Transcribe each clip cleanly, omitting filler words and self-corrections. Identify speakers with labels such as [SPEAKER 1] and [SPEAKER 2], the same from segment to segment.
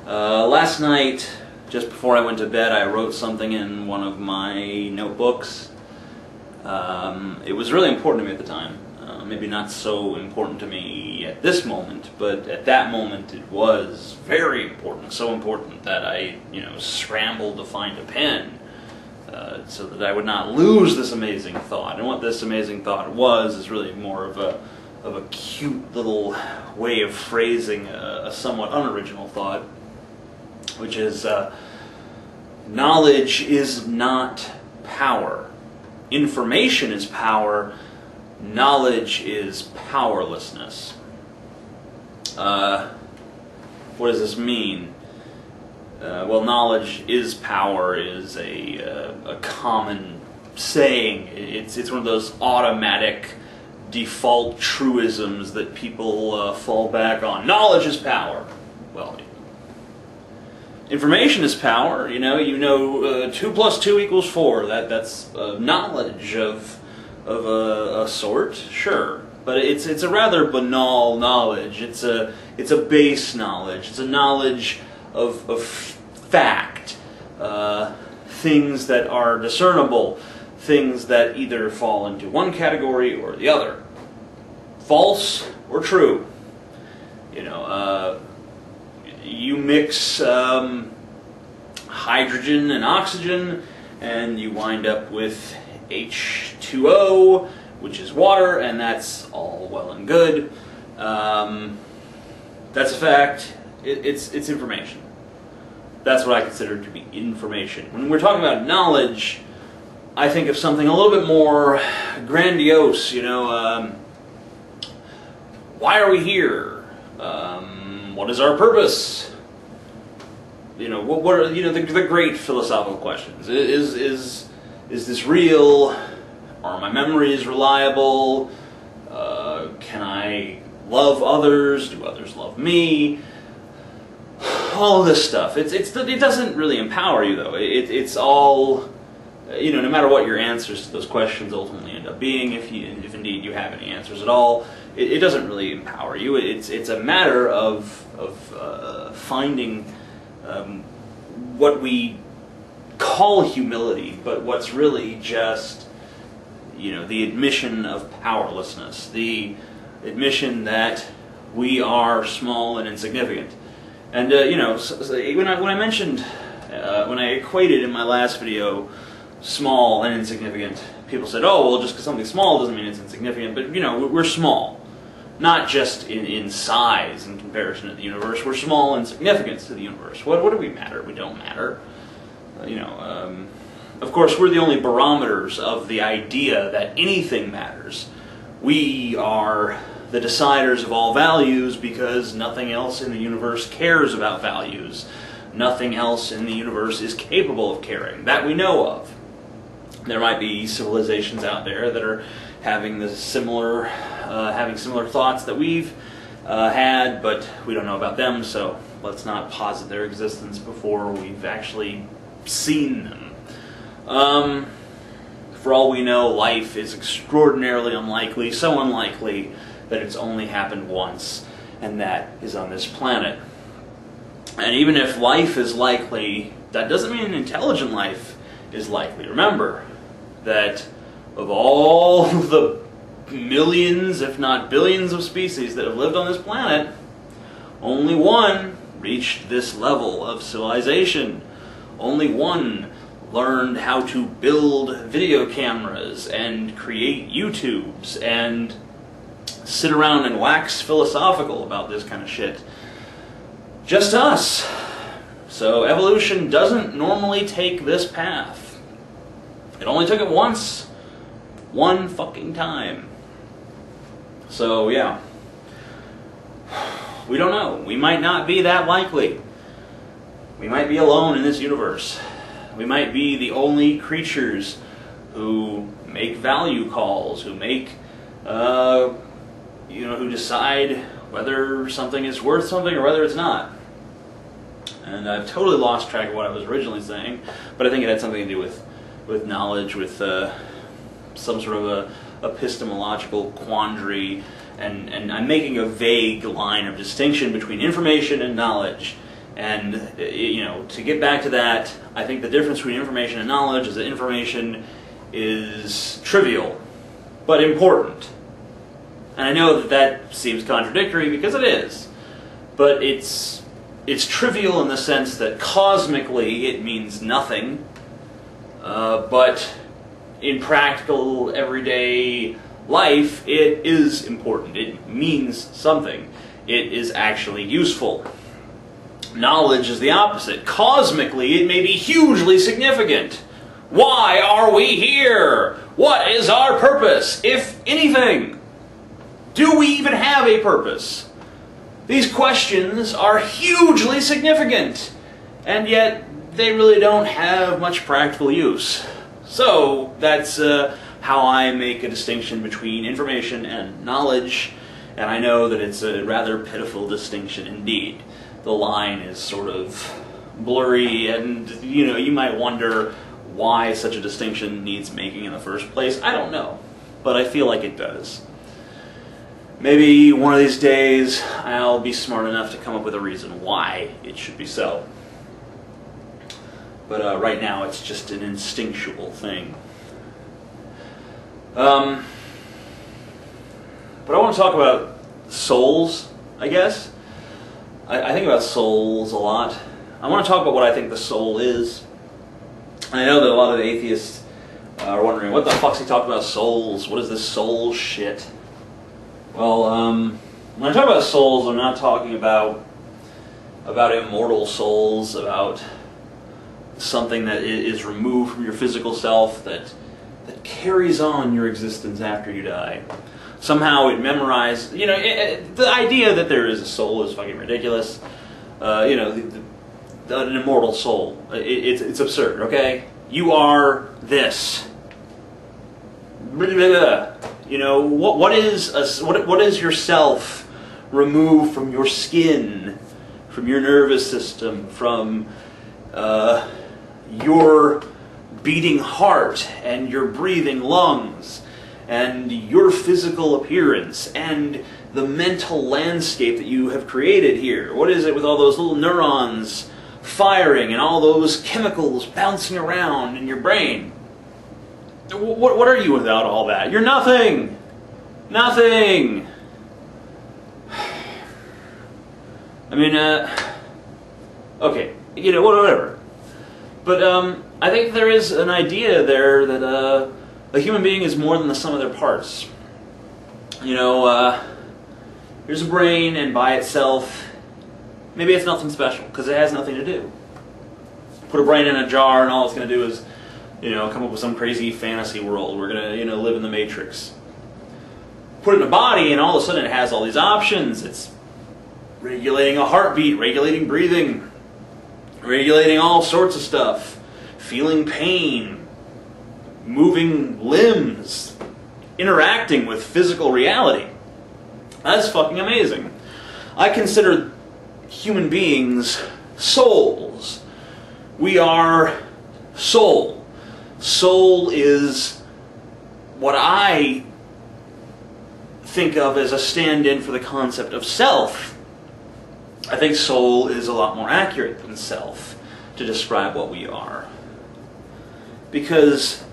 [SPEAKER 1] Last night, just before I went to bed, I wrote something in one of my notebooks. It was really important to me at the time. Maybe not so important to me at this moment, but at that moment it was very important. So important that I, scrambled to find a pen so that I would not lose this amazing thought. And what this amazing thought was is really more of a cute little way of phrasing a somewhat unoriginal thought, which is knowledge is not power. Information is power. Knowledge is powerlessness. What does this mean? Well, knowledge is power is a common saying. It's one of those automatic default truisms that people fall back on. Knowledge is power. Well, information is power. 2 plus 2 equals 4. That's knowledge of a sort, sure, but it's a rather banal knowledge. It's a base knowledge. It's a knowledge of fact, things that are discernible, things that either fall into one category or the other, false or true. You mix hydrogen and oxygen, and you wind up with H2O, which is water, and that's all well and good. That's a fact. It's information. That's what I consider to be information. When we're talking about knowledge, I think of something a little bit more grandiose. Why are we here? What is our purpose? What are the great philosophical questions? Is this real? Are my memories reliable? Can I love others? Do others love me? All of this stuff. It doesn't really empower you, though. It's all, no matter what your answers to those questions ultimately end up being, if indeed you have any answers at all, it doesn't really empower you. It's a matter of finding what we call humility, but what's really just, the admission of powerlessness, the admission that we are small and insignificant. And when I mentioned, when I equated in my last video small and insignificant, people said, "Oh, well, just because something's small doesn't mean it's insignificant." But we're small, not just in size in comparison to the universe. We're small in significance to the universe. What do we matter? We don't matter. Of course, we're the only barometers of the idea that anything matters. We are the deciders of all values because nothing else in the universe cares about values. Nothing else in the universe is capable of caring, that we know of. There might be civilizations out there that are having similar thoughts that we've had, but we don't know about them, so let's not posit their existence before we've actually seen them. For all we know, life is extraordinarily unlikely, so unlikely that it's only happened once, and that is on this planet. And even if life is likely, that doesn't mean intelligent life is likely. Remember that of all the millions, if not billions of species that have lived on this planet, only one reached this level of civilization. Only one learned how to build video cameras and create YouTubes and sit around and wax philosophical about this kind of shit. Just us. So evolution doesn't normally take this path. It only took it once. One fucking time. So yeah. We don't know. We might not be that likely. We might be alone in this universe. We might be the only creatures who make value calls, who make, who decide whether something is worth something or whether it's not. And I've totally lost track of what I was originally saying, but I think it had something to do with knowledge, with some sort of a epistemological quandary, and I'm making a vague line of distinction between information and knowledge, And, to get back to that, I think the difference between information and knowledge is that information is trivial, but important. And I know that seems contradictory because it is. But it's trivial in the sense that cosmically it means nothing. But in practical, everyday life, it is important. It means something. It is actually useful. Knowledge is the opposite. Cosmically, it may be hugely significant. Why are we here? What is our purpose, if anything? Do we even have a purpose? These questions are hugely significant, and yet they really don't have much practical use. So that's how I make a distinction between information and knowledge, and I know that it's a rather pitiful distinction indeed. The line is sort of blurry, and you might wonder why such a distinction needs making in the first place. I don't know, but I feel like it does. Maybe one of these days I'll be smart enough to come up with a reason why it should be so. But right now it's just an instinctual thing. But I want to talk about souls, I guess. I think about souls a lot. I want to talk about what I think the soul is. And I know that a lot of the atheists are wondering, what the fuck's he talking about souls? What is this soul shit? Well, when I talk about souls, I'm not talking about immortal souls, about something that is removed from your physical self, that carries on your existence after you die. Somehow it memorized, the idea that there is a soul is fucking ridiculous. An immortal soul, it's absurd, okay? You are this. What is yourself removed from your skin, from your nervous system, from your beating heart and your breathing lungs and your physical appearance and the mental landscape that you have created here? What is it with all those little neurons firing and all those chemicals bouncing around in your brain? What are you without all that? You're nothing! Nothing! I mean, okay, whatever. But I think there is an idea there that a human being is more than the sum of their parts. Here's a brain, and by itself, maybe it's nothing special, because it has nothing to do. Put a brain in a jar, and all it's going to do is, come up with some crazy fantasy world. We're going to, live in the Matrix. Put it in a body, and all of a sudden it has all these options. It's regulating a heartbeat, regulating breathing, regulating all sorts of stuff, feeling pain, moving limbs, interacting with physical reality. That's fucking amazing. I consider human beings souls. We are soul. Soul is what I think of as a stand-in for the concept of self. I think soul is a lot more accurate than self to describe what we are. Because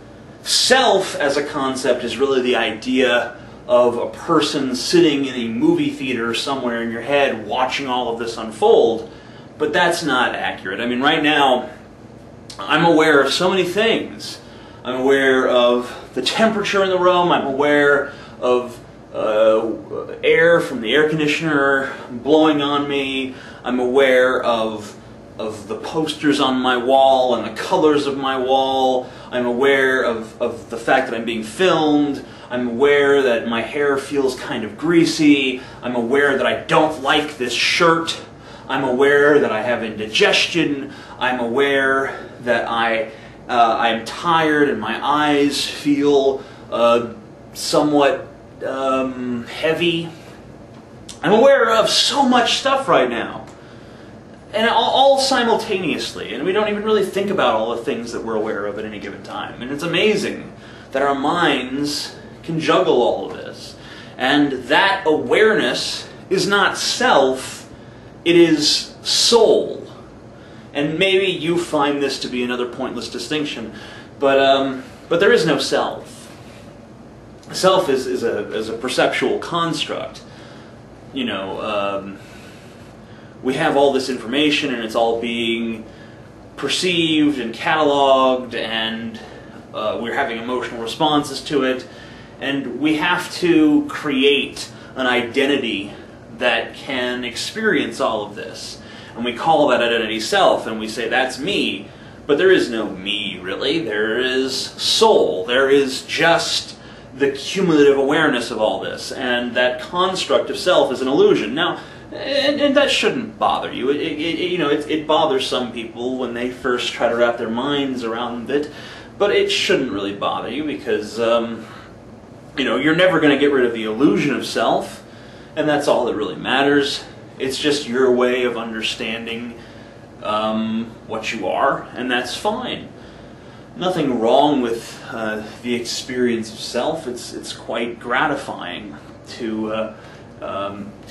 [SPEAKER 1] self as a concept is really the idea of a person sitting in a movie theater somewhere in your head watching all of this unfold, but that's not accurate. I mean, right now, I'm aware of so many things. I'm aware of the temperature in the room. I'm aware of air from the air conditioner blowing on me. I'm aware of the posters on my wall and the colors of my wall. I'm aware of the fact that I'm being filmed. I'm aware that my hair feels kind of greasy. I'm aware that I don't like this shirt. I'm aware that I have indigestion. I'm aware that I'm tired and my eyes feel somewhat heavy. I'm aware of so much stuff right now. And all simultaneously. And we don't even really think about all the things that we're aware of at any given time. And it's amazing that our minds can juggle all of this. And that awareness is not self, it is soul. And maybe you find this to be another pointless distinction, but there is no self. Self is a perceptual construct. You know, we have all this information and it's all being perceived and cataloged, and we're having emotional responses to it, and we have to create an identity that can experience all of this. And we call that identity self, and we say, that's me. But there is no me, really. There is soul. There is just the cumulative awareness of all this. And that construct of self is an illusion. Now, and that shouldn't bother you. It bothers some people when they first try to wrap their minds around it. But it shouldn't really bother you because, you're never going to get rid of the illusion of self. And that's all that really matters. It's just your way of understanding what you are, and that's fine. Nothing wrong with the experience of self. It's quite gratifying to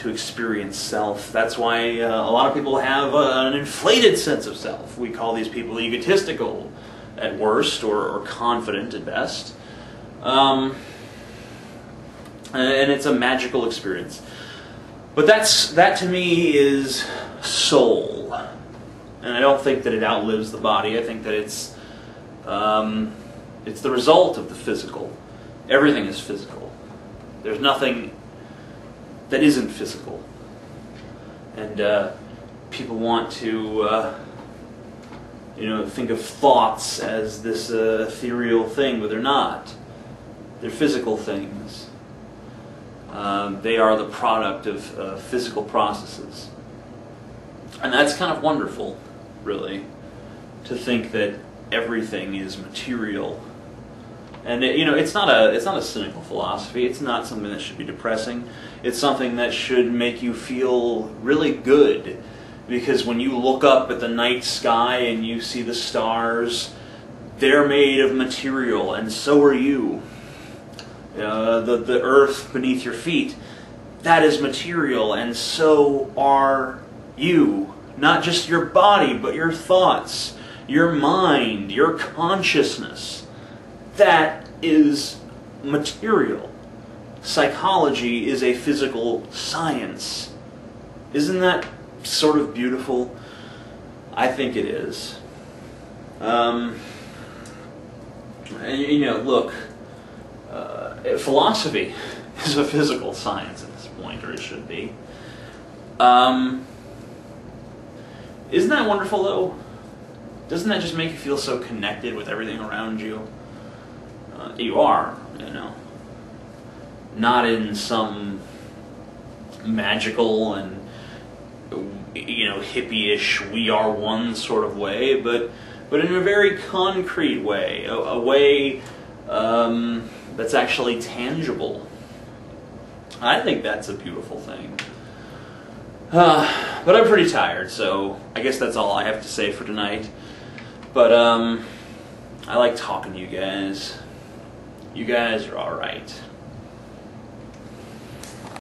[SPEAKER 1] experience self. That's why a lot of people have an inflated sense of self. We call these people egotistical at worst, or confident at best. And it's a magical experience. But that to me is soul. And I don't think that it outlives the body. I think that it's the result of the physical. Everything is physical. There's nothing that isn't physical. And people want to think of thoughts as this ethereal thing, but they're not. They're physical things. They are the product of physical processes. And that's kind of wonderful, really, to think that everything is material. And it's not a cynical philosophy. It's not something that should be depressing. It's something that should make you feel really good, because when you look up at the night sky and you see the stars, they're made of material, and so are you. The earth beneath your feet, that is material, and so are you. Not just your body, but your thoughts, your mind, your consciousness. That is material. Psychology is a physical science. Isn't that sort of beautiful? I think it is. Look, philosophy is a physical science at this point, or it should be. Isn't that wonderful, though? Doesn't that just make you feel so connected with everything around you? You are, not in some magical and hippie-ish we are one sort of way, but in a very concrete way, a way that's actually tangible. I think that's a beautiful thing. But I'm pretty tired, so I guess that's all I have to say for tonight. But I like talking to you guys. You guys are alright.